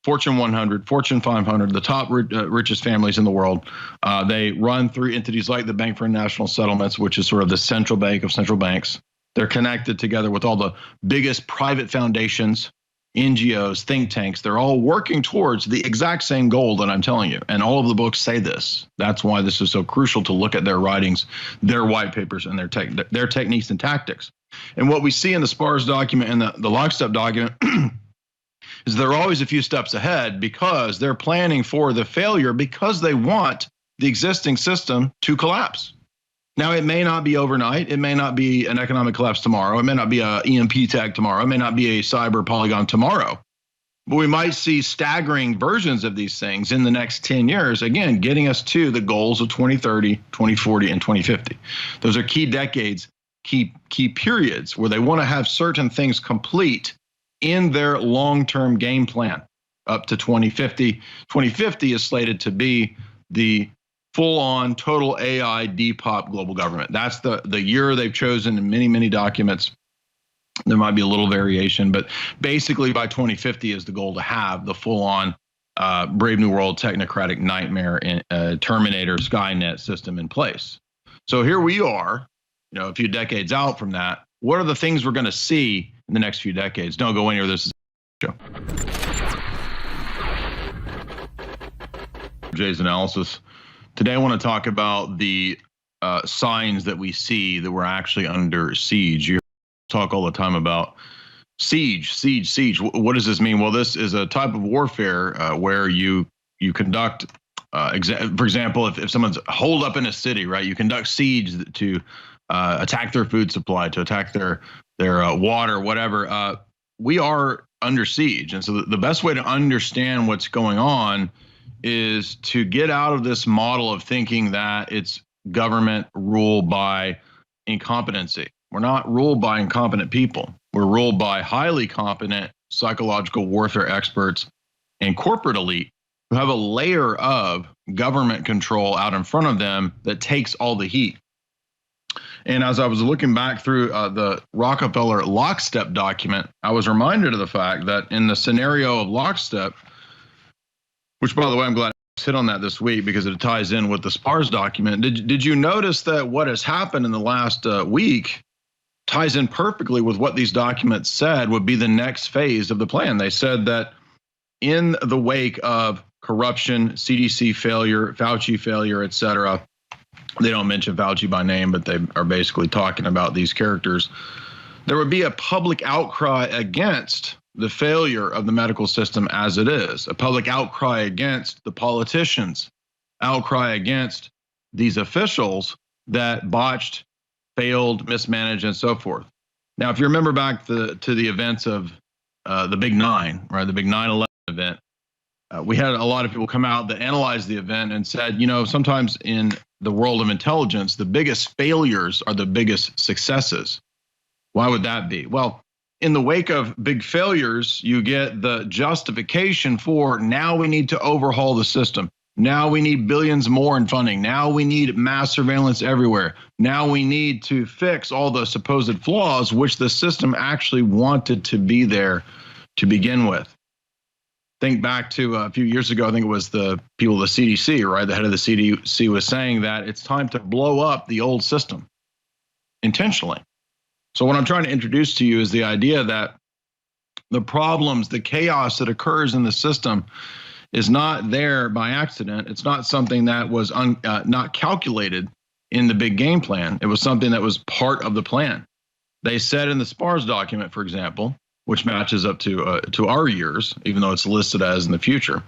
Fortune 100, Fortune 500, the top richest families in the world. They run through entities like the Bank for International Settlements, which is sort of the central bank of central banks. They're connected together with all the biggest private foundations, NGOs, think tanks. They're all working towards the exact same goal that I'm telling you. And all of the books say this. That's why this is so crucial to look at their writings, their white papers, and their techniques and tactics. And what we see in the SPARS document and the Lockstep document is they're always a few steps ahead because they're planning for the failure because they want the existing system to collapse. Now, it may not be overnight. It may not be an economic collapse tomorrow. It may not be a EMP tag tomorrow. It may not be a cyber polygon tomorrow. But we might see staggering versions of these things in the next 10 years, again, getting us to the goals of 2030, 2040, and 2050. Those are key decades, key periods where they want to have certain things complete in their long-term game plan up to 2050. 2050 is slated to be the full-on total AI depop global government. That's the year they've chosen in many, many documents. There might be a little variation, but basically by 2050 is the goal to have the full-on Brave New World technocratic nightmare Terminator Skynet system in place. So here we are, a few decades out from that. What are the things we're going to see in the next few decades? Don't go anywhere. This is a show. Jay's analysis. Today, I want to talk about the signs that we see that we're actually under siege. You talk all the time about siege. What does this mean? Well, this is a type of warfare where you conduct, for example, if someone's holed up in a city, right? You conduct siege to attack their food supply, to attack their water, whatever. We are under siege, and so the best way to understand what's going on is to get out of this model of thinking that it's government ruled by incompetency. We're not ruled by incompetent people. We're ruled by highly competent psychological warfare experts and corporate elite who have a layer of government control out in front of them that takes all the heat. And as I was looking back through the Rockefeller Lockstep document, I was reminded of the fact that in the scenario of Lockstep, which, by the way, I'm glad I hit on that this week because it ties in with the SPARS document. Did you notice that what has happened in the last week ties in perfectly with what these documents said would be the next phase of the plan? They said that in the wake of corruption, CDC failure, Fauci failure, et cetera, they don't mention Fauci by name, but they are basically talking about these characters, there would be a public outcry against the failure of the medical system as it is, a public outcry against the politicians, outcry against these officials that botched, failed, mismanaged, and so forth. Now, if you remember back to the events of the Big Nine, right, the big 9/11 event, we had a lot of people come out that analyzed the event and said, sometimes in the world of intelligence, the biggest failures are the biggest successes. Why would that be? Well, in the wake of big failures, you get the justification for now we need to overhaul the system. Now we need billions more in funding. Now we need mass surveillance everywhere. Now we need to fix all the supposed flaws, which the system actually wanted to be there to begin with. Think back to a few years ago, I think it was the people of the CDC, right? The head of the CDC was saying that it's time to blow up the old system intentionally. So what I'm trying to introduce to you is the idea that the problems, the chaos that occurs in the system is not there by accident. It's not something that was not calculated in the big game plan. It was something that was part of the plan. They said in the SPARS document, for example, which matches up to our years, even though it's listed as in the future,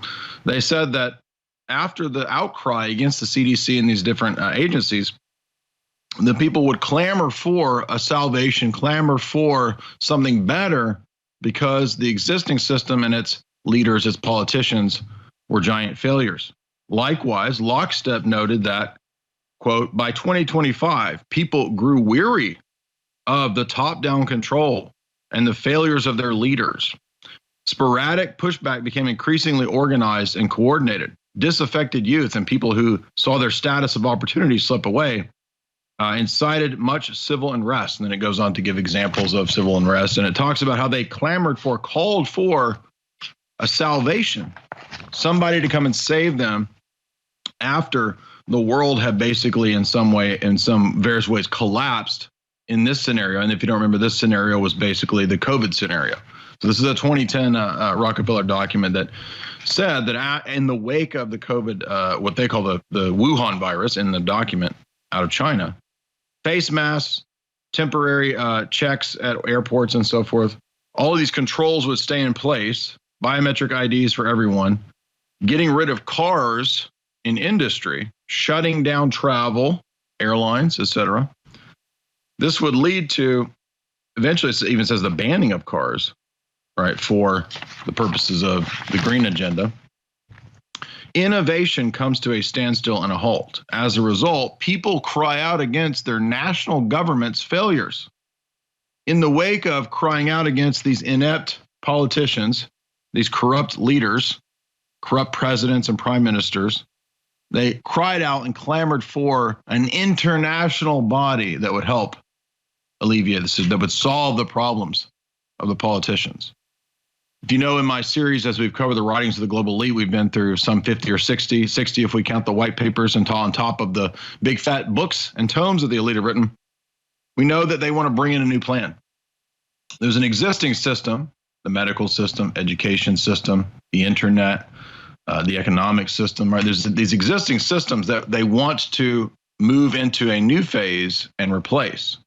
they said that after the outcry against the CDC and these different agencies, the people would clamor for a salvation, clamor for something better because the existing system and its leaders, its politicians, were giant failures. Likewise, Lockstep noted that, quote, by 2025, people grew weary of the top-down control and the failures of their leaders. Sporadic pushback became increasingly organized and coordinated. Disaffected youth and people who saw their status of opportunity slip away incited much civil unrest. And then it goes on to give examples of civil unrest. And it talks about how they clamored for, called for a salvation, somebody to come and save them after the world had basically in some various ways collapsed in this scenario. And if you don't remember, this scenario was basically the COVID scenario. So this is a 2010 Rockefeller document that said that in the wake of the COVID, what they call the Wuhan virus in the document out of China, face masks, temporary checks at airports and so forth, all of these controls would stay in place, biometric IDs for everyone, getting rid of cars in industry, shutting down travel, airlines, etc. This would lead to, eventually it even says the banning of cars, right, for the purposes of the green agenda. Innovation comes to a standstill and a halt. As a result, people cry out against their national government's failures. In the wake of crying out against these inept politicians, these corrupt leaders, corrupt presidents and prime ministers, they cried out and clamored for an international body that would help alleviate this, that would solve the problems of the politicians. If you know, in my series, as we've covered the writings of the global elite, we've been through some 50 or 60 if we count the white papers and on top of the big fat books and tomes that the elite have written. We know that they want to bring in a new plan. There's an existing system, the medical system, education system, the internet, the economic system, right? There's these existing systems that they want to move into a new phase and replace.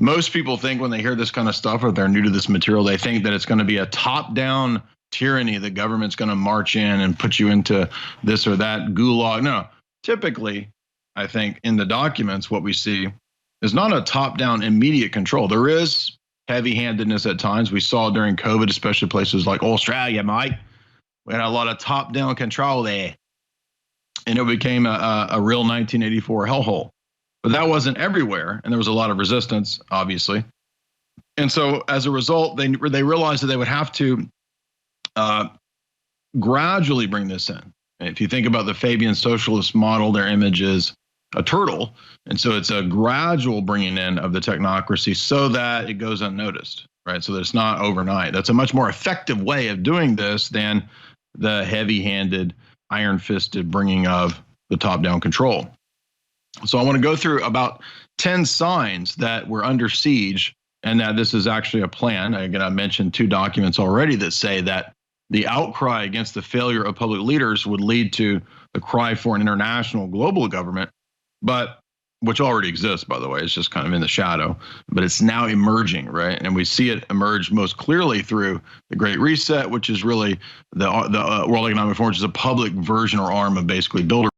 Most people think when they hear this kind of stuff, or they're new to this material, they think that it's going to be a top-down tyranny. The government's going to march in and put you into this or that gulag. No, typically, I think in the documents, what we see is not a top-down immediate control. There is heavy-handedness at times. We saw during COVID, especially places like Australia, Mike. We had a lot of top-down control there, and it became a real 1984 hellhole. But that wasn't everywhere, and there was a lot of resistance, obviously. And so, as a result, they realized that they would have to gradually bring this in. And if you think about the Fabian socialist model, their image is a turtle, and so it's a gradual bringing in of the technocracy so that it goes unnoticed, right? So that it's not overnight. That's a much more effective way of doing this than the heavy-handed, iron-fisted bringing of the top-down control. So I want to go through about 10 signs that we're under siege and that this is actually a plan. Again, I mentioned 2 documents already that say that the outcry against the failure of public leaders would lead to the cry for an international global government, but which already exists, by the way. It's just kind of in the shadow, but it's now emerging, right? And we see it emerge most clearly through the Great Reset, which is really the World Economic Forum, which is a public version or arm of basically Bilderberg.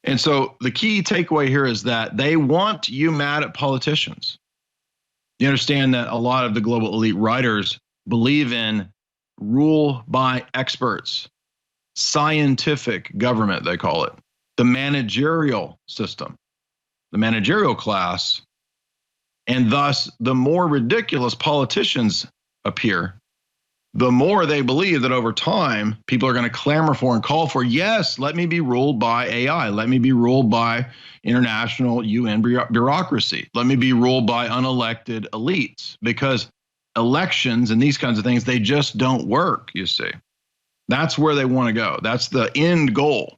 And so the key takeaway here is that they want you mad at politicians. You understand that a lot of the global elite writers believe in rule by experts, scientific government, they call it, the managerial system, the managerial class, and thus the more ridiculous politicians appear, the more they believe that over time, people are going to clamor for and call for, yes, let me be ruled by AI. Let me be ruled by international UN bureaucracy. Let me be ruled by unelected elites, because elections and these kinds of things, they just don't work, you see. That's where they want to go. That's the end goal.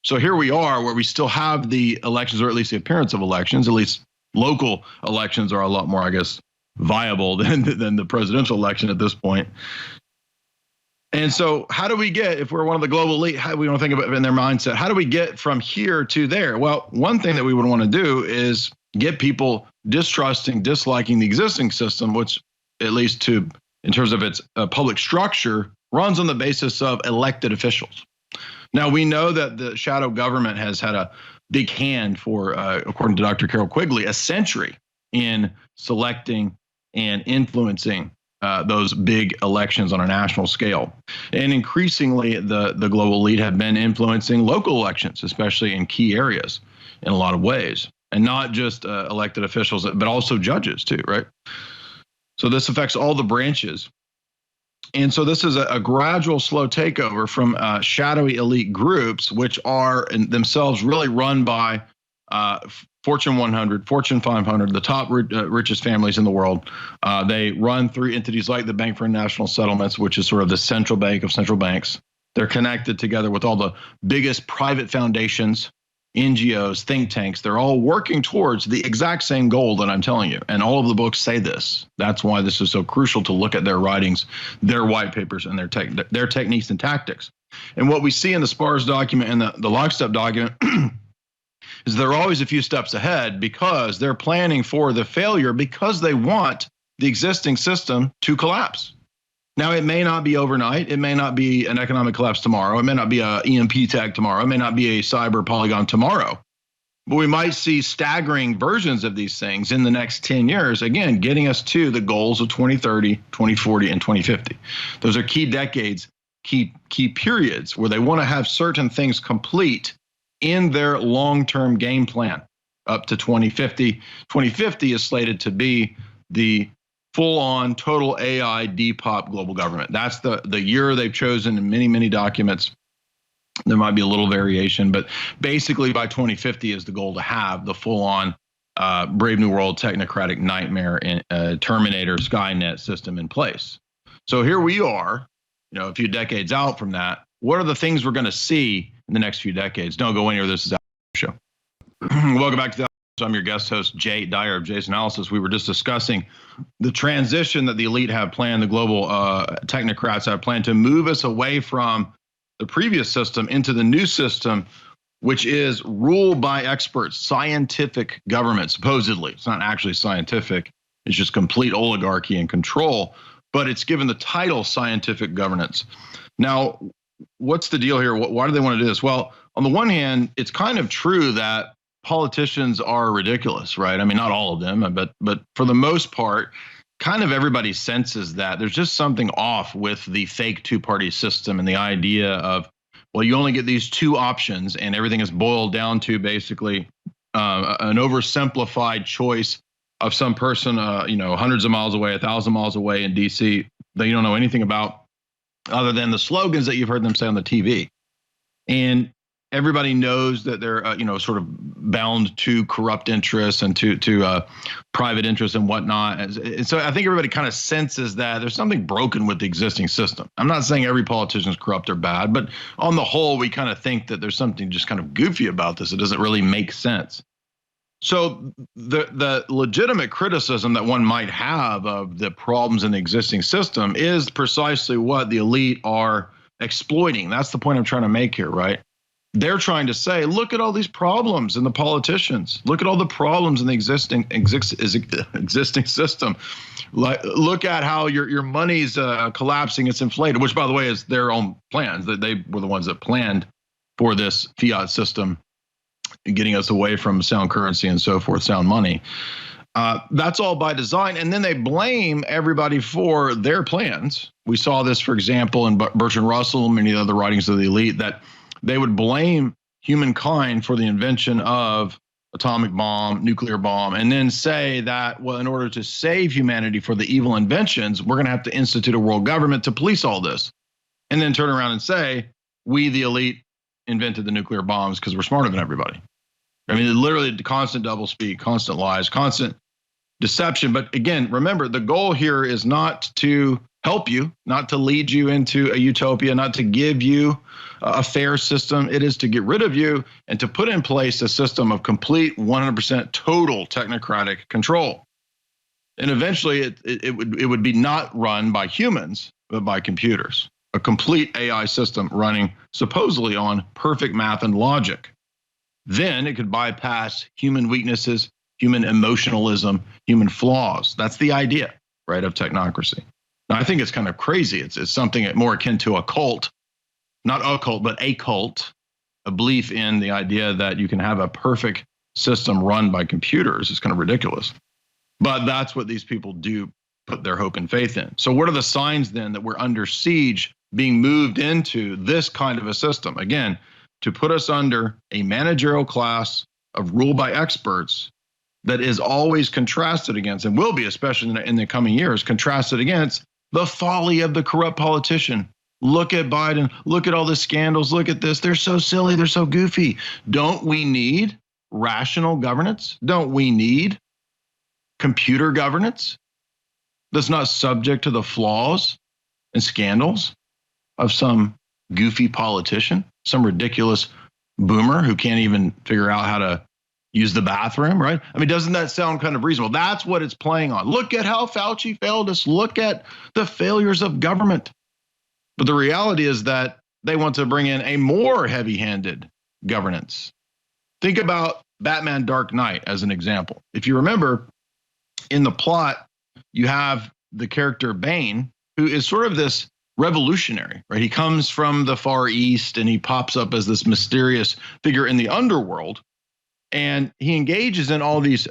So here we are where we still have the elections, or at least the appearance of elections. At least local elections are a lot more, I guess, viable than the presidential election at this point. And so how do we get, if we're one of the global elite, how do we want to think about it in their mindset? How do we get from here to there? Well, one thing that we would want to do is get people distrusting, disliking the existing system, which at least in terms of its public structure, runs on the basis of elected officials. Now, we know that the shadow government has had a big hand for, according to Dr. Carol Quigley, a century in selecting and influencing those big elections on a national scale. And increasingly, the global elite have been influencing local elections, especially in key areas in a lot of ways. And not just elected officials, but also judges too, right? So this affects all the branches. And so this is a gradual, slow takeover from shadowy elite groups, which are in themselves really run by Fortune 100, Fortune 500, the top richest families in the world. They run through entities like the Bank for International Settlements, which is sort of the central bank of central banks. They're connected together with all the biggest private foundations, NGOs, think tanks. They're all working towards the exact same goal that I'm telling you. And all of the books say this. That's why this is so crucial to look at their writings, their white papers, and their techniques and tactics. And what we see in the SPARS document and the Lockstep document is they're always a few steps ahead because they're planning for the failure because they want the existing system to collapse. Now, it may not be overnight. It may not be an economic collapse tomorrow. It may not be a EMP tag tomorrow. It may not be a cyber polygon tomorrow. But we might see staggering versions of these things in the next 10 years, again, getting us to the goals of 2030, 2040, and 2050. Those are key decades, key periods where they want to have certain things complete in their long-term game plan up to 2050. 2050 is slated to be the full-on total AI depop global government. That's the year they've chosen in many, many documents. There might be a little variation, but basically by 2050 is the goal to have the full-on Brave New World technocratic nightmare Terminator Skynet system in place. So here we are, a few decades out from that. What are the things we're going to see in the next few decades? Don't go anywhere. This is our show. Welcome back to the I'm your guest host, Jay Dyer of Jay's Analysis. We were just discussing the transition that the elite have planned, the global technocrats have planned to move us away from the previous system into the new system, which is ruled by experts, scientific government, supposedly. It's not actually scientific. It's just complete oligarchy and control, but it's given the title scientific governance. Now, what's the deal here? Why do they want to do this? Well, on the one hand, it's kind of true that politicians are ridiculous, right? I mean, not all of them, but for the most part, kind of everybody senses that there's just something off with the fake two-party system and the idea of, well, you only get these two options and everything is boiled down to basically an oversimplified choice of some person, hundreds of miles away, 1,000 miles away in DC that you don't know anything about other than the slogans that you've heard them say on the TV. And everybody knows that they're, sort of bound to corrupt interests and to private interests and whatnot. And so I think everybody kind of senses that there's something broken with the existing system. I'm not saying every politician is corrupt or bad, but on the whole, we kind of think that there's something just kind of goofy about this. It doesn't really make sense. So the legitimate criticism that one might have of the problems in the existing system is precisely what the elite are exploiting. That's the point I'm trying to make here, right? They're trying to say, look at all these problems in the politicians. Look at all the problems in the existing system. Look at how your money's collapsing. It's inflated, which, by the way, is their own plans. They were the ones that planned for this fiat system, getting us away from sound currency and so forth, sound money. That's all by design. And then they blame everybody for their plans. We saw this, for example, in Bertrand Russell and many other writings of the elite, that they would blame humankind for the invention of atomic bomb, nuclear bomb, and then say that, well, in order to save humanity for the evil inventions, we're going to have to institute a world government to police all this. And then turn around and say, we, the elite, invented the nuclear bombs because we're smarter than everybody. I mean, literally constant doublespeak, constant lies, constant deception. But again, remember, the goal here is not to help you, not to lead you into a utopia, not to give you a fair system. It is to get rid of you and to put in place a system of complete 100% total technocratic control. And eventually it would be not run by humans, but by computers, a complete AI system running supposedly on perfect math and logic. Then it could bypass human weaknesses, human emotionalism, human flaws. That's the idea, right, of technocracy. Now, I think it's kind of crazy. It's something more akin to a cult, not a cult, but a cult, a belief in the idea that you can have a perfect system run by computers. It's kind of ridiculous. But that's what these people do put their hope and faith in. So what are the signs then that we're under siege, being moved into this kind of a system? Again, to put us under a managerial class of rule by experts that is always contrasted against, and will be, especially in the coming years, contrasted against the folly of the corrupt politician. Look at Biden. Look at all the scandals. Look at this. They're so silly. They're so goofy. Don't we need rational governance? Don't we need computer governance that's not subject to the flaws and scandals of some goofy politician, some ridiculous boomer who can't even figure out how to use the bathroom, right? I mean, doesn't that sound kind of reasonable? That's what it's playing on. Look at how Fauci failed us. Look at the failures of government. But the reality is that they want to bring in a more heavy-handed governance. Think about Batman Dark Knight as an example. If you remember, in the plot, you have the character Bane, who is sort of this revolutionary, right? He comes from the Far East and he pops up as this mysterious figure in the underworld. And he engages in all these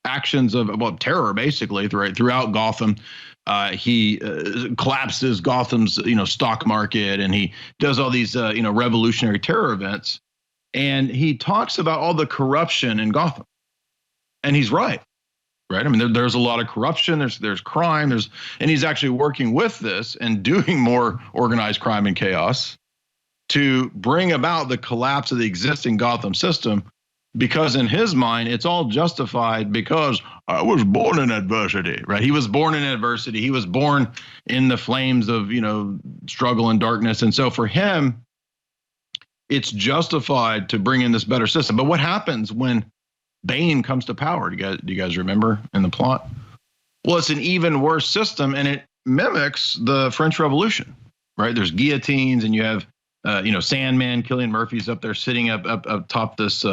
actions of terror, basically, throughout Gotham. He collapses Gotham's stock market, and he does all these revolutionary terror events. And he talks about all the corruption in Gotham, and he's right. I mean, there's a lot of corruption. There's crime. And he's actually working with this and doing more organized crime and chaos to bring about the collapse of the existing Gotham system. Because in his mind, it's all justified because I was born in adversity, right? He was born in adversity. He was born in the flames of, struggle and darkness. And so for him, it's justified to bring in this better system. But what happens when Bane comes to power? Do you guys remember in the plot? Well, it's an even worse system, and it mimics the French Revolution, right? There's guillotines, and you have, Sandman, Cillian Murphy's up there sitting up top this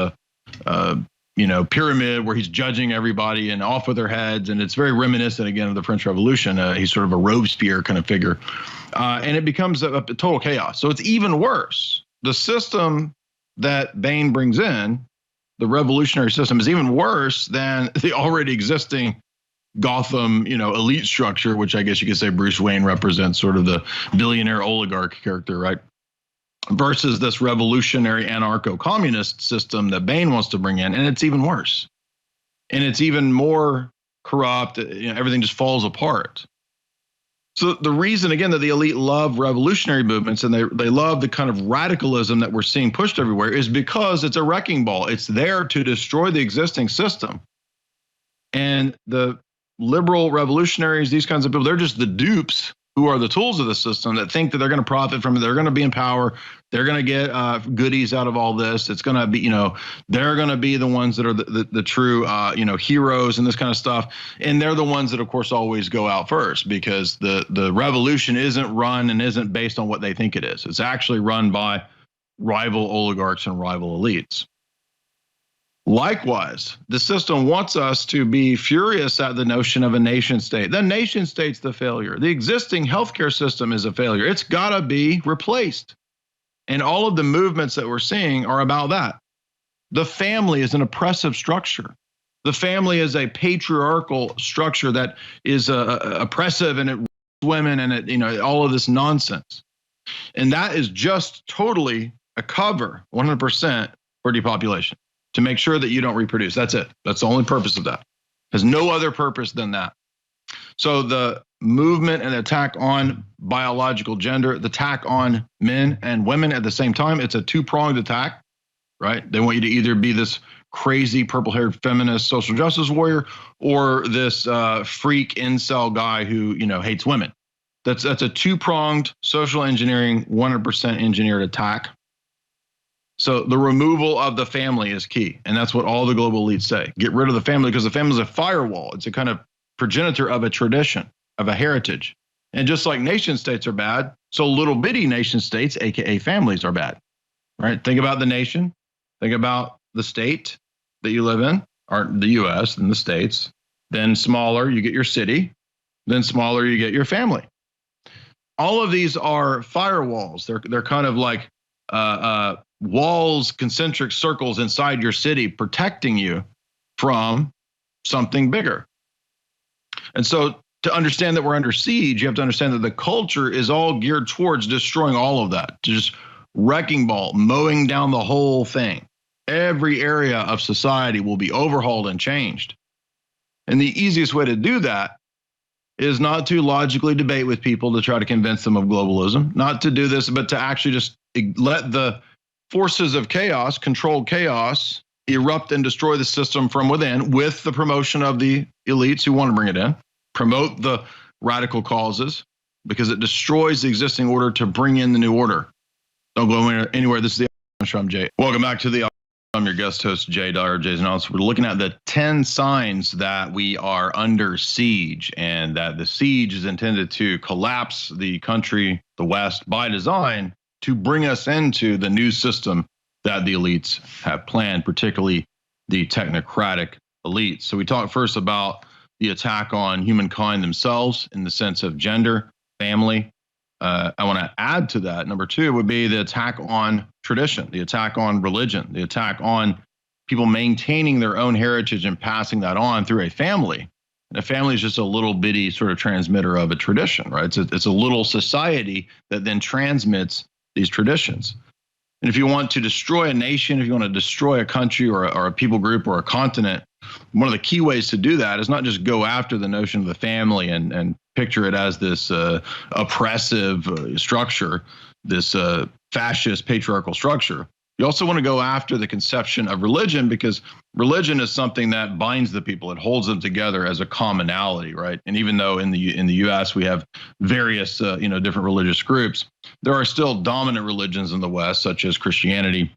pyramid where he's judging everybody and off with their heads. And it's very reminiscent, again, of the French Revolution. He's sort of a Robespierre kind of figure. And it becomes a total chaos. So it's even worse. The system that Bane brings in, the revolutionary system, is even worse than the already existing Gotham, elite structure, which I guess you could say Bruce Wayne represents, sort of the billionaire oligarch character, right? Versus this revolutionary anarcho-communist system that Bane wants to bring in, and it's even worse. And it's even more corrupt. Everything just falls apart. So the reason, again, that the elite love revolutionary movements and they love the kind of radicalism that we're seeing pushed everywhere is because it's a wrecking ball. It's there to destroy the existing system. And the liberal revolutionaries, these kinds of people, they're just the dupes who are the tools of the system that think that they're going to profit from it. They're going to be in power. They're going to get goodies out of all this. It's going to be, they're going to be the ones that are the true, heroes and this kind of stuff. And they're the ones that, of course, always go out first because the revolution isn't run and isn't based on what they think it is. It's actually run by rival oligarchs and rival elites. Likewise, the system wants us to be furious at the notion of a nation state. The nation state's the failure. The existing healthcare system is a failure. It's got to be replaced. And all of the movements that we're seeing are about that. The family is an oppressive structure. The family is a patriarchal structure that is oppressive, and it rapes women, and it, all of this nonsense. And that is just totally a cover, 100%, for depopulation, to make sure that you don't reproduce. That's it. That's the only purpose of that. Has no other purpose than that. So the movement and attack on biological gender, the attack on men and women at the same time, it's a two-pronged attack, right? They want you to either be this crazy purple-haired feminist social justice warrior or this freak incel guy who, hates women. That's a two-pronged social engineering, 100% engineered attack. So the removal of the family is key. And that's what all the global elites say. Get rid of the family because the family is a firewall. It's a kind of progenitor of a tradition, of a heritage. And just like nation states are bad, so little bitty nation states, AKA families, are bad, right? Think about the nation. Think about the state that you live in, or the US and the states. Then smaller, you get your city. Then smaller, you get your family. All of these are firewalls. They're kind of like walls, concentric circles inside your city, protecting you from something bigger. And so to understand that we're under siege, you have to understand that the culture is all geared towards destroying all of that, just wrecking ball, mowing down the whole thing. Every area of society will be overhauled and changed. And the easiest way to do that is not to logically debate with people to try to convince them of globalism, not to do this, but to actually just let the forces of chaos, controlled chaos, erupt and destroy the system from within with the promotion of the elites who want to bring it in, promote the radical causes because it destroys the existing order to bring in the new order. Don't go anywhere. This is the show. I'm Jay. Welcome back to the. I'm your guest host, Jay Dyer, Jay's Analysis. We're looking at the 10 signs that we are under siege and that the siege is intended to collapse the country, the West, by design to bring us into the new system that the elites have planned, particularly the technocratic elites. So we talk first about the attack on humankind themselves in the sense of gender, family. I want to add to that. Number two would be the attack on tradition, the attack on religion, the attack on people maintaining their own heritage and passing that on through a family. And a family is just a little bitty sort of transmitter of a tradition, right? It's a little society that then transmits these traditions. And if you want to destroy a nation, if you want to destroy a country or a people group or a continent, one of the key ways to do that is not just go after the notion of the family and picture it as this oppressive structure, this fascist patriarchal structure. You also want to go after the conception of religion because religion is something that binds the people. It holds them together as a commonality, right? And even though in the U.S. we have various different religious groups, there are still dominant religions in the West, such as Christianity,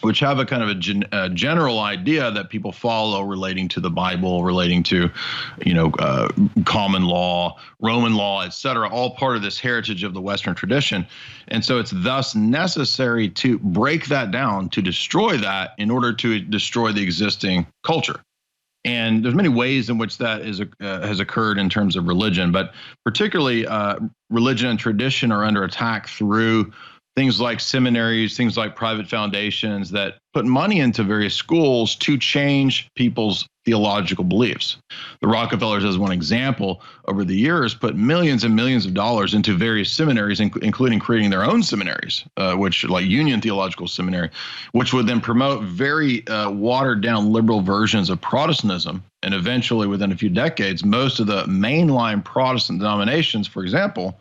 which have a kind of a general idea that people follow relating to the Bible, relating to, common law, Roman law, et cetera, all part of this heritage of the Western tradition. And so it's thus necessary to break that down, to destroy that in order to destroy the existing culture. And there's many ways in which that has occurred in terms of religion, but particularly religion and tradition are under attack through things like seminaries, things like private foundations that put money into various schools to change people's theological beliefs. The Rockefellers, as one example, over the years put millions and millions of dollars into various seminaries, including creating their own seminaries, which like Union Theological Seminary, which would then promote very watered down liberal versions of Protestantism. And eventually, within a few decades, most of the mainline Protestant denominations, for example,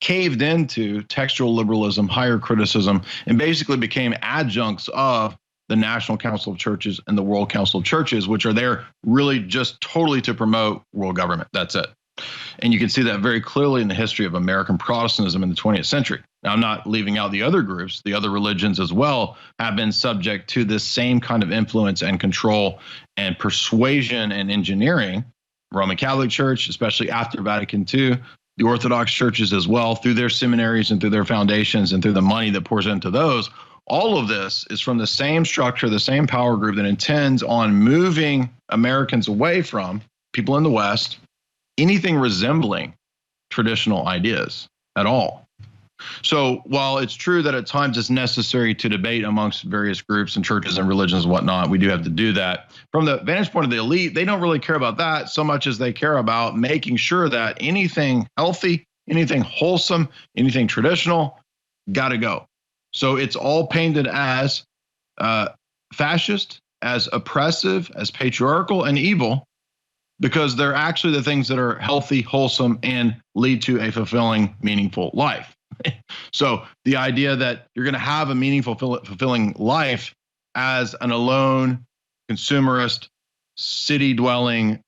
caved into textual liberalism, higher criticism, and basically became adjuncts of the National Council of Churches and the World Council of Churches, which are there really just totally to promote world government. That's it. And you can see that very clearly in the history of American Protestantism in the 20th century. Now, I'm not leaving out the other groups. The other religions as well have been subject to this same kind of influence and control and persuasion and engineering. Roman Catholic Church, especially after Vatican II, the Orthodox churches as well, through their seminaries and through their foundations and through the money that pours into those. All of this is from the same structure, the same power group that intends on moving Americans away from people in the West, anything resembling traditional ideas at all. So while it's true that at times it's necessary to debate amongst various groups and churches and religions and whatnot, we do have to do that. From the vantage point of the elite, they don't really care about that so much as they care about making sure that anything healthy, anything wholesome, anything traditional, got to go. So it's all painted as fascist, as oppressive, as patriarchal and evil, because they're actually the things that are healthy, wholesome, and lead to a fulfilling, meaningful life. So the idea that you're going to have a meaningful, fulfilling life as an alone, consumerist, city-dwelling,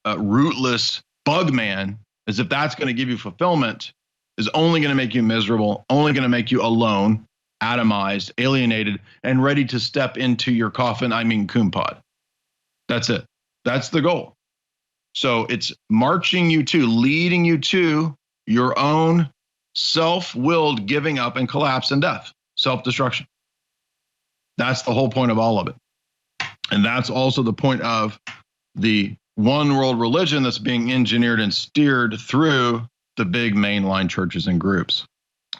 rootless bug man, as if that's going to give you fulfillment, is only going to make you miserable, only going to make you alone, atomized, alienated, and ready to step into your coffin, coon pod. That's it. That's the goal. So it's marching you to, leading you to your own self-willed giving up and collapse and death, self-destruction. That's the whole point of all of it. And that's also the point of the one world religion that's being engineered and steered through the big mainline churches and groups.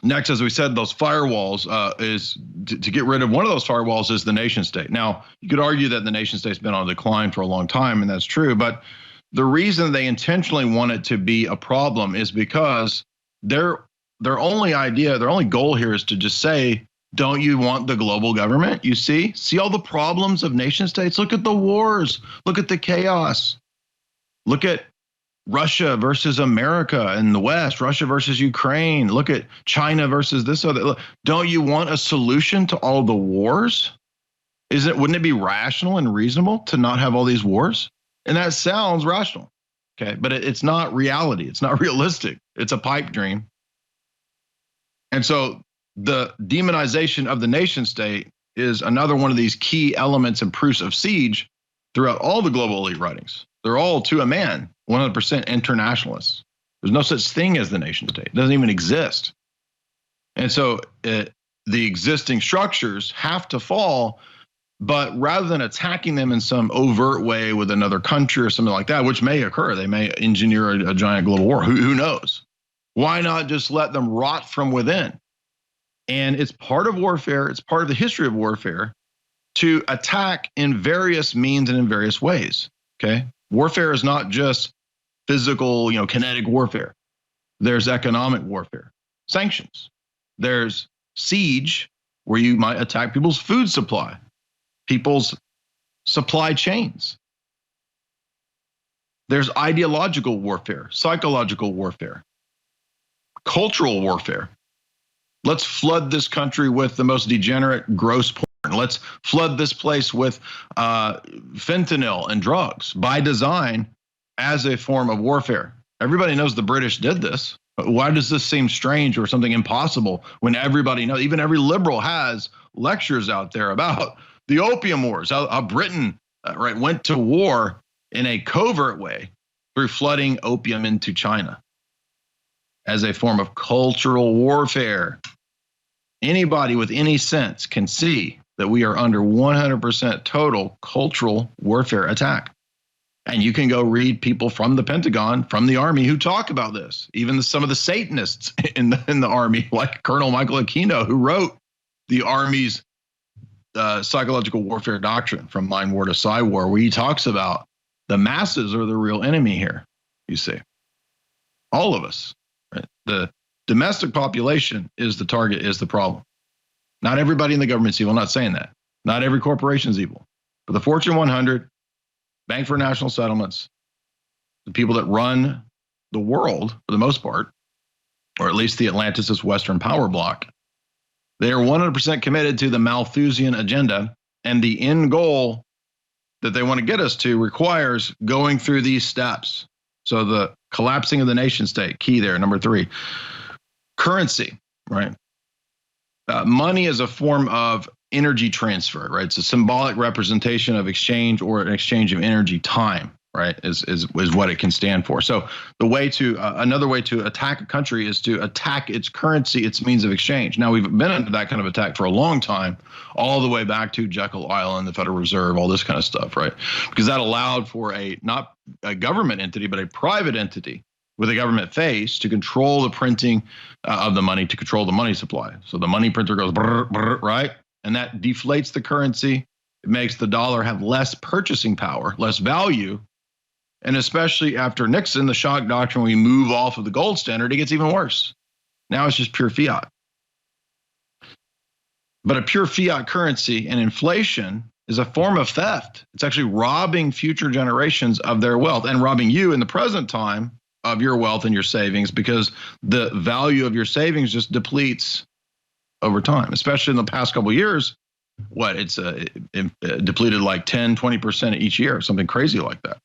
Next, as we said, those firewalls is to get rid of one of those firewalls is the nation state. Now, you could argue that the nation state's been on decline for a long time, and that's true. But the reason they intentionally want it to be a problem is because their only goal here is to just say, don't you want the global government? You see all the problems of nation states. Look at the wars. Look at the chaos. Look at Russia versus America in the West, Russia versus Ukraine. Look at China versus this other. Don't you want a solution to all the wars? Wouldn't it be rational and reasonable to not have all these wars? And that sounds rational. Okay. But it's not reality. It's not realistic. It's a pipe dream. And so the demonization of the nation state is another one of these key elements and proofs of siege throughout all the global elite writings. They're all, to a man, 100% internationalists. There's no such thing as the nation state. It doesn't even exist. And so the existing structures have to fall, but rather than attacking them in some overt way with another country or something like that, which may occur, they may engineer a giant global war. Who knows? Why not just let them rot from within? And it's part of warfare. It's part of the history of warfare to attack in various means and in various ways. Okay. Warfare is not just physical, kinetic warfare. There's economic warfare, sanctions. There's siege, where you might attack people's food supply, people's supply chains. There's ideological warfare, psychological warfare, cultural warfare. Let's flood this country with the most degenerate, gross porn. Let's flood this place with fentanyl and drugs by design as a form of warfare. Everybody knows the British did this. Why does this seem strange or something impossible when everybody knows? Even every liberal has lectures out there about the Opium Wars, how Britain went to war in a covert way through flooding opium into China as a form of cultural warfare. Anybody with any sense can see that we are under 100% total cultural warfare attack. And you can go read people from the Pentagon, from the Army, who talk about this. Even some of the Satanists in the Army, like Colonel Michael Aquino, who wrote the Army's psychological warfare doctrine, From Mind War to Psy War, where he talks about the masses are the real enemy here, you see. All of us. Right? The domestic population is the target, is the problem. Not everybody in the government's evil. I'm not saying that. Not every corporation is evil. But the Fortune 100, Bank for National Settlements, the people that run the world for the most part, or at least the Atlanticist Western power bloc, they are 100% committed to the Malthusian agenda, and the end goal that they want to get us to requires going through these steps. So the collapsing of the nation state, key there, number 3. Currency, right? Money is a form of energy transfer, right? It's a symbolic representation of exchange, or an exchange of energy, time, right? Is what it can stand for. So the way to another way to attack a country is to attack its currency, its means of exchange. Now, we've been under that kind of attack for a long time, all the way back to Jekyll Island, the Federal Reserve, all this kind of stuff, right? Because that allowed for not a government entity, but a private entity with a government face to control the printing of the money, to control the money supply. So the money printer goes brr, brr, right? And that deflates the currency. It makes the dollar have less purchasing power, less value. And especially after Nixon, the shock doctrine, we move off of the gold standard, it gets even worse. Now it's just pure fiat. But a pure fiat currency and inflation is a form of theft. It's actually robbing future generations of their wealth and robbing you in the present time of your wealth and your savings, because the value of your savings just depletes over time, especially in the past couple of years. It's depleted like 10, 20% each year, something crazy like that.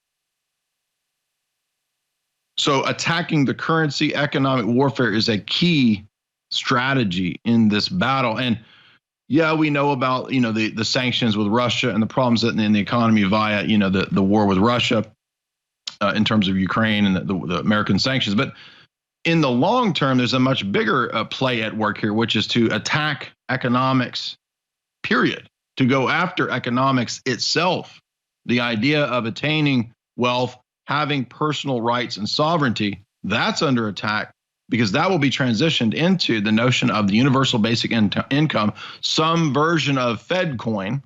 So attacking the currency, economic warfare is a key strategy in this battle. And yeah, we know about, the sanctions with Russia and the problems in the economy via, the war with Russia in terms of Ukraine and the American sanctions. But in the long term, there's a much bigger play at work here, which is to attack economics, period, to go after economics itself. The idea of attaining wealth, having personal rights and sovereignty, that's under attack, because that will be transitioned into the notion of the universal basic income, some version of Fed coin,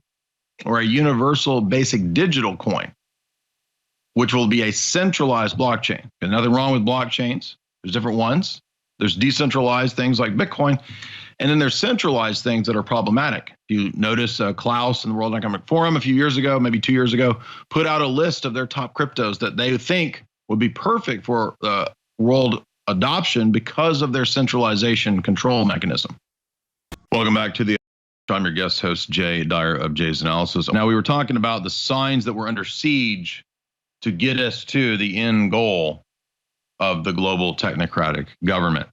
or a universal basic digital coin, which will be a centralized blockchain. There's nothing wrong with blockchains. There's different ones. There's decentralized things like Bitcoin, and then there's centralized things that are problematic. If you notice, Klaus and the World Economic Forum a few years ago, maybe 2 years ago, put out a list of their top cryptos that they think would be perfect for world adoption because of their centralization control mechanism. Welcome back to the I'm your guest host, Jay Dyer of Jay's Analysis. Now, we were talking about the signs that we're under siege to get us to the end goal of the global technocratic government.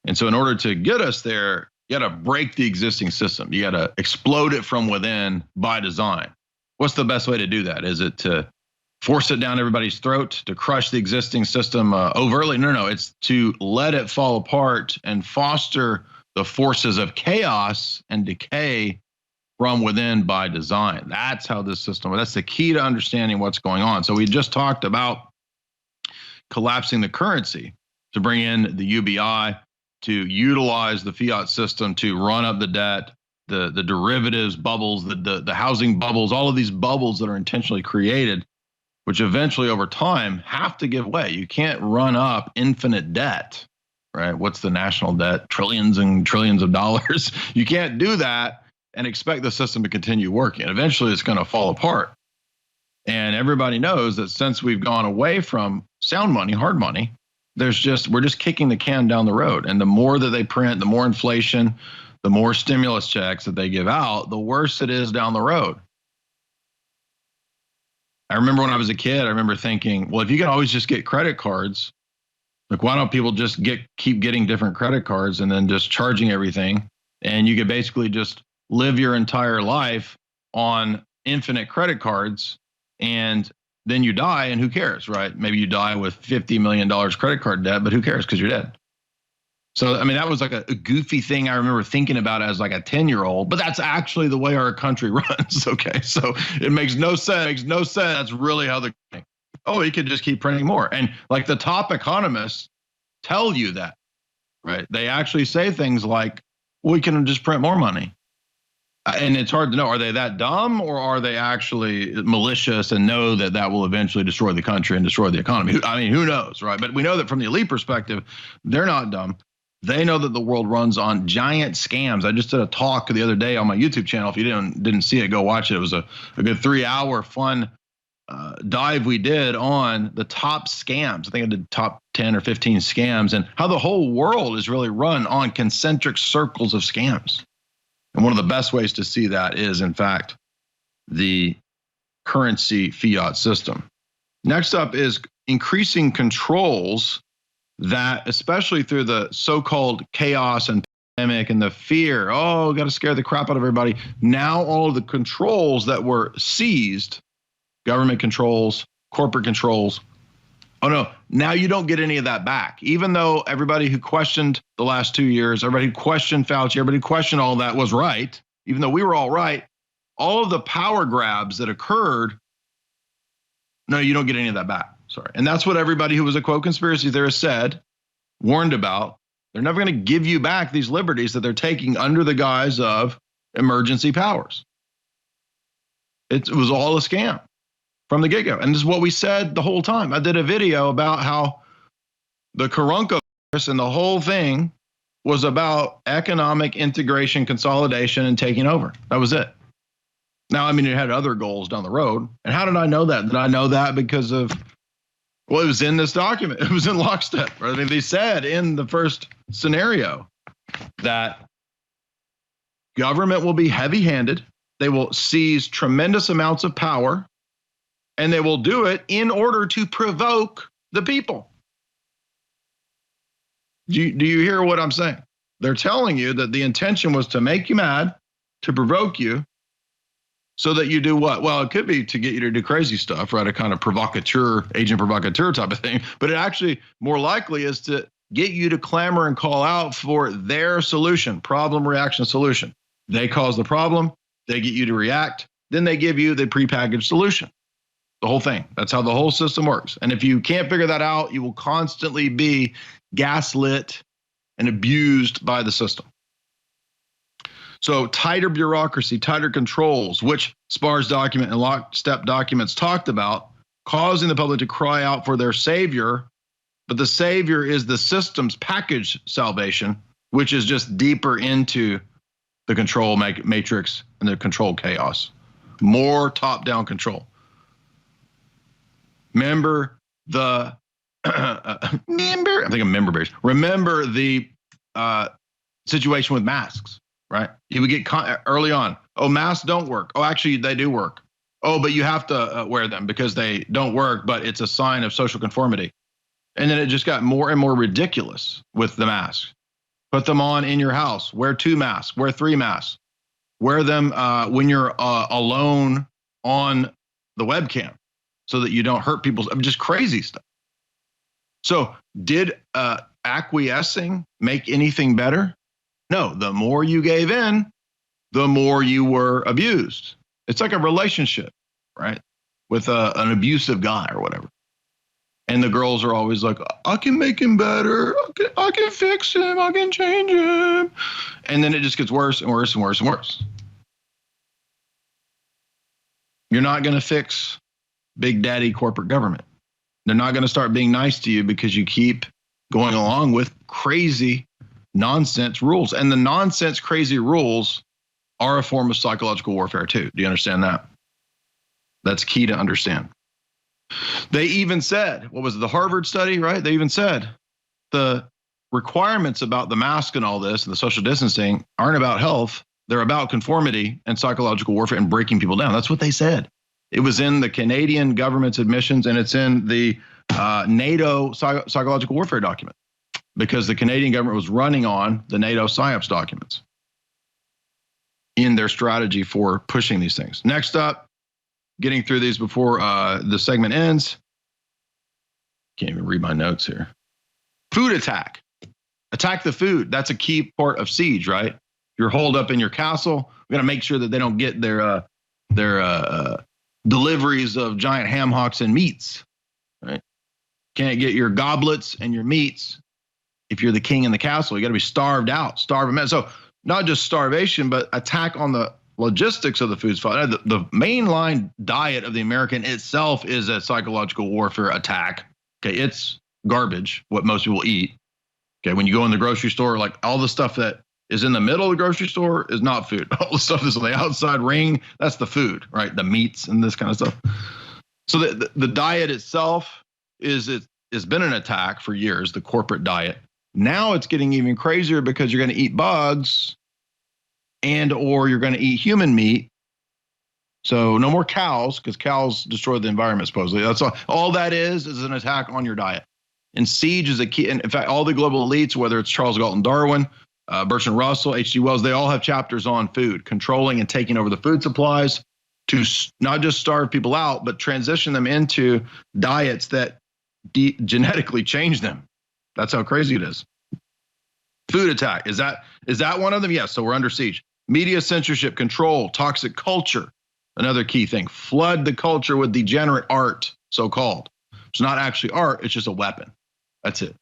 And so in order to get us there, you got to break the existing system. You got to explode it from within by design. What's the best way to do that? Is it to force it down everybody's throat, to crush the existing system overtly? No, it's to let it fall apart and foster the forces of chaos and decay from within by design. That's how this system, that's the key to understanding what's going on. So we just talked about collapsing the currency to bring in the UBI, to utilize the fiat system to run up the debt, the derivatives bubbles, the housing bubbles, all of these bubbles that are intentionally created, which eventually over time have to give way. You can't run up infinite debt, right? What's the national debt? Trillions and trillions of dollars. You can't do that and expect the system to continue working. Eventually it's going to fall apart. And everybody knows that since we've gone away from sound money, hard money, we're just kicking the can down the road. And the more that they print, the more inflation, the more stimulus checks that they give out, the worse it is down the road. I remember when I was a kid, I remember thinking, well, if you can always just get credit cards, like why don't people just keep getting different credit cards and then just charging everything? And you could basically just live your entire life on infinite credit cards, and then you die, and who cares, right? Maybe you die with $50 million credit card debt, but who cares because you're dead. So, I mean, that was like a goofy thing I remember thinking about as like a 10-year-old, but that's actually the way our country runs, okay? So it makes no sense. That's really how you could just keep printing more. And like the top economists tell you that, right? They actually say things like, we can just print more money. And it's hard to know, are they that dumb or are they actually malicious and know that that will eventually destroy the country and destroy the economy? I mean, who knows, right? But we know that from the elite perspective, they're not dumb. They know that the world runs on giant scams. I just did a talk the other day on my YouTube channel. If you didn't see it, go watch it. It was a good 3-hour fun dive we did on the top scams. I think I did top 10 or 15 scams and how the whole world is really run on concentric circles of scams. And one of the best ways to see that is, in fact, the currency fiat system. Next up is increasing controls that, especially through the so-called chaos and pandemic and the fear, got to scare the crap out of everybody. Now all of the controls that were seized, government controls, corporate controls, now you don't get any of that back. Even though everybody who questioned the last 2 years, everybody who questioned Fauci, everybody who questioned all that was right, even though we were all right, all of the power grabs that occurred, no, you don't get any of that back. Sorry. And that's what everybody who was a quote conspiracy theorist said, warned about. They're never going to give you back these liberties that they're taking under the guise of emergency powers. It was all a scam from the get-go. And this is what we said the whole time. I did a video about how the coronavirus and the whole thing was about economic integration, consolidation, and taking over. That was it. Now, I mean, it had other goals down the road. And how did I know that? Did I know that because of, well, it was in this document. It was in lockstep. Right? I mean, they said in the first scenario that government will be heavy-handed. They will seize tremendous amounts of power, and they will do it in order to provoke the people. Do you hear what I'm saying? They're telling you that the intention was to make you mad, to provoke you, so that you do what? Well, it could be to get you to do crazy stuff, right? A kind of agent provocateur type of thing. But it actually more likely is to get you to clamor and call out for their solution, problem, reaction, solution. They cause the problem, they get you to react, then they give you the prepackaged solution. The whole thing. That's how the whole system works. And if you can't figure that out, you will constantly be gaslit and abused by the system. So tighter bureaucracy, tighter controls, which Spar's document and lockstep documents talked about, causing the public to cry out for their savior. But the savior is the system's package salvation, which is just deeper into the control matrix and the control chaos. More top-down control. Remember the member bears. Remember the situation with masks. right? You would get early on. Oh, masks don't work. Oh, actually, they do work. Oh, but you have to wear them because they don't work, but it's a sign of social conformity. And then it just got more and more ridiculous with the masks. Put them on in your house. Wear 2 masks. Wear 3 masks. Wear them when you're alone on the webcam so that you don't hurt people. Just crazy stuff. So did acquiescing make anything better? No. The more you gave in, the more you were abused. It's like a relationship, right? With an abusive guy or whatever. And the girls are always like, I can make him better. I can fix him. I can change him. And then it just gets worse and worse and worse and worse. You're not going to fix big daddy corporate government. They're not going to start being nice to you because you keep going along with crazy nonsense rules. And the nonsense, crazy rules are a form of psychological warfare too. Do you understand that? That's key to understand. They even said, what was it, the Harvard study, right? They even said the requirements about the mask and all this and the social distancing aren't about health. They're about conformity and psychological warfare and breaking people down. That's what they said. It was in the Canadian government's admissions, and it's in the NATO psychological warfare document because the Canadian government was running on the NATO PSYOPs documents in their strategy for pushing these things. Next up, getting through these before the segment ends. Can't even read my notes here. Food attack. Attack the food. That's a key part of siege, right? You're holed up in your castle. We got to make sure that they don't get their deliveries of giant ham hocks and meats, right? Can't get your goblets and your meats if you're the king in the castle. You got to be starved out, starve them out. So not just starvation, but attack on the logistics of the food supply. The mainline diet of the American itself is a psychological warfare attack. Okay, it's garbage, what most people eat. Okay, when you go in the grocery store, like all the stuff that is in the middle of the grocery store is not food. All the stuff that's on the outside ring, that's the food, right? The meats and this kind of stuff. So the diet itself it's been an attack for years, the corporate diet. Now it's getting even crazier because you're going to eat bugs and or you're going to eat human meat. So no more cows because cows destroy the environment, supposedly. That's all that is an attack on your diet. And siege is a key. And in fact, all the global elites, whether it's Charles Galton Darwin, Bertrand Russell, H.G. Wells, they all have chapters on food, controlling and taking over the food supplies to not just starve people out, but transition them into diets that genetically change them. That's how crazy it is. Food attack. Is that one of them? Yes. So we're under siege. Media censorship, control, toxic culture. Another key thing. Flood the culture with degenerate art, so-called. It's not actually art. It's just a weapon. That's it.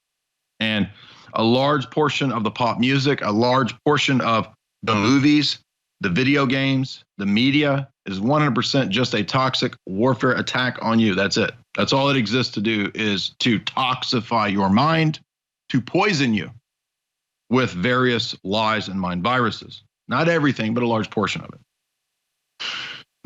And a large portion of the pop music, a large portion of the movies, the video games, the media is 100% just a toxic warfare attack on you. That's it. That's all it exists to do, is to toxify your mind, to poison you with various lies and mind viruses. Not everything, but a large portion of it.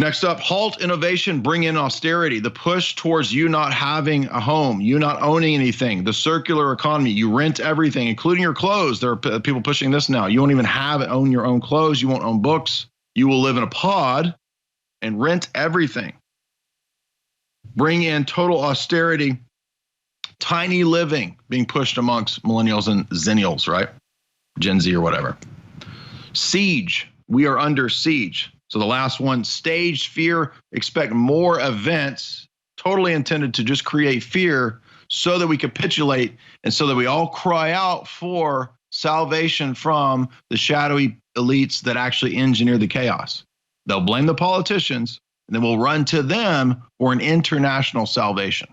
Next up, halt innovation, bring in austerity. The push towards you not having a home, you not owning anything, the circular economy, you rent everything, including your clothes. There are people pushing this now. You won't even own your own clothes. You won't own books. You will live in a pod and rent everything. Bring in total austerity, tiny living being pushed amongst millennials and zennials, right? Gen Z or whatever. Siege, we are under siege. So the last one, staged fear, expect more events totally intended to just create fear so that we capitulate and so that we all cry out for salvation from the shadowy elites that actually engineer the chaos. They'll blame the politicians and then we'll run to them for an international salvation.